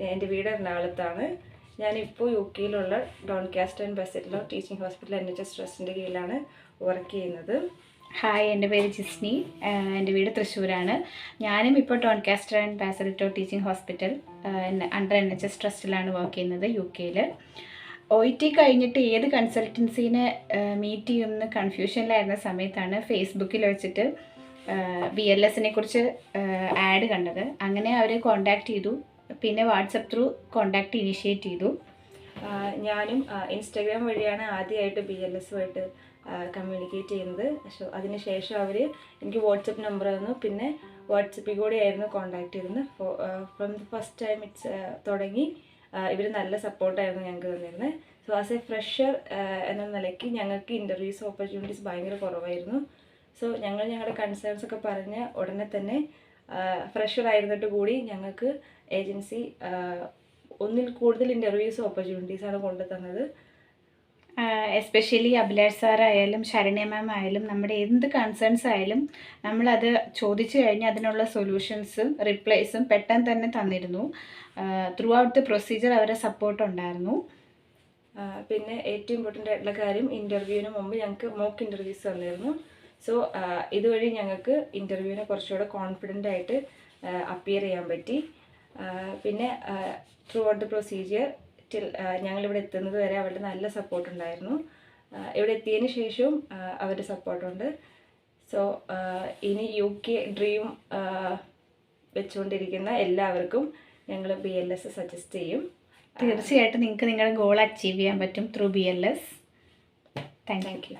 എൻ്റെ വീട് എറണാകുളത്താണ്. ഞാനിപ്പോൾ UK-യിലുള്ള Doncaster and Bassetlaw teaching hospital NHS ട്രസ്റ്റിൻ്റെ കീഴിലാണ് വർക്ക് ചെയ്യുന്നത്. ഹായ്, എൻ്റെ പേര് ജിസ്നി. എൻ്റെ വീട് തൃശ്ശൂരാണ്. ഞാനും ഇപ്പോൾ Doncaster and Bassetlaw teaching hospital under NHS ട്രസ്റ്റിലാണ് വർക്ക് ചെയ്യുന്നത് UK-യിൽ. OET കഴിഞ്ഞിട്ട് ഏത് കൺസൾട്ടൻസീനെ മീറ്റ് ചെയ്യുമെന്ന് കൺഫ്യൂഷനിലായിരുന്ന സമയത്താണ് ഫേസ്ബുക്കിൽ വെച്ചിട്ട് BLSനെ കുറിച്ച് ആഡ് കണ്ടത്. അങ്ങനെ അവരെ കോൺടാക്റ്റ് ചെയ്തു. പിന്നെ വാട്സപ്പ് ത്രൂ കോൺടാക്റ്റ് ഇനിഷ്യേറ്റ് ചെയ്തു. ഞാനും ഇൻസ്റ്റാഗ്രാം വഴിയാണ് ആദ്യമായിട്ട് BLSുമായിട്ട് കമ്മ്യൂണിക്കേറ്റ് ചെയ്യുന്നത്. അതിനുശേഷം അവർ എനിക്ക് വാട്സപ്പ് നമ്പർ തന്നു. പിന്നെ വാട്സപ്പിൽ കൂടെ ആയിരുന്നു കോൺടാക്ട് ചെയ്തത്. ഫ്രം ദ ഫസ്റ്റ് ടൈം തുടങ്ങി ഇവർ നല്ല സപ്പോർട്ടായിരുന്നു ഞങ്ങൾക്ക് തന്നിരുന്നത്. സോ ആസ് എ ഫ്രഷർ എന്ന നിലയ്ക്ക് ഞങ്ങൾക്ക് ഇൻ്റർവ്യൂസ് ഓപ്പർച്യൂണിറ്റീസ് ഭയങ്കര കുറവായിരുന്നു. സോ ഞങ്ങളുടെ കൺസേൺസ് ഒക്കെ പറഞ്ഞ് ഉടനെ തന്നെ ഫ്രഷർ ആയിരുന്നിട്ട് കൂടി ഞങ്ങൾക്ക് ഏജൻസി ഒന്നിൽ കൂടുതൽ ഇൻ്റർവ്യൂസ് ഓപ്പർച്യൂണിറ്റീസാണ് കൊണ്ടു തന്നത്. എസ്പെഷ്യലി അഭിലാഷ് സാർ ആയാലും ശരണ്യ മാം ആയാലും നമ്മുടെ എന്ത് കൺസേൺസ് ആയാലും നമ്മളത് ചോദിച്ചു കഴിഞ്ഞാൽ അതിനുള്ള സൊല്യൂഷൻസും റിപ്ലൈസും പെട്ടെന്ന് തന്നെ തന്നിരുന്നു. ത്രൂ ഔട്ട് ദ പ്രൊസീജിയർ അവരുടെ സപ്പോർട്ട് ഉണ്ടായിരുന്നു. പിന്നെ ഏറ്റവും ഇമ്പോർട്ടൻ്റ് ആയിട്ടുള്ള കാര്യം, ഇൻ്റർവ്യൂവിന് മുമ്പ് ഞങ്ങൾക്ക് മോക്ക് ഇൻ്റർവ്യൂസ് തന്നിരുന്നു. സോ ഇതുവഴി ഞങ്ങൾക്ക് ഇൻ്റർവ്യൂവിനെ കുറച്ചുകൂടെ കോൺഫിഡൻ്റ് ആയിട്ട് അപ്പിയർ ചെയ്യാൻ പറ്റി. പിന്നെ ത്രൂ ഔട്ട് ദ പ്രൊസീജിയർ ഞങ്ങളിവിടെ എത്തുന്നത് വരെ അവരുടെ നല്ല സപ്പോർട്ട് ഉണ്ടായിരുന്നു. ഇവിടെ എത്തിയതിന് ശേഷവും അവരുടെ സപ്പോർട്ടുണ്ട്. സോ ഇനി UK ഡ്രീം വെച്ചുകൊണ്ടിരിക്കുന്ന എല്ലാവർക്കും ഞങ്ങൾ BLS സജസ്റ്റ് ചെയ്യും. തീർച്ചയായിട്ടും നിങ്ങൾക്ക് നിങ്ങളുടെ ഗോൾ അച്ചീവ് ചെയ്യാൻ പറ്റും ത്രൂ BLS. Thank you.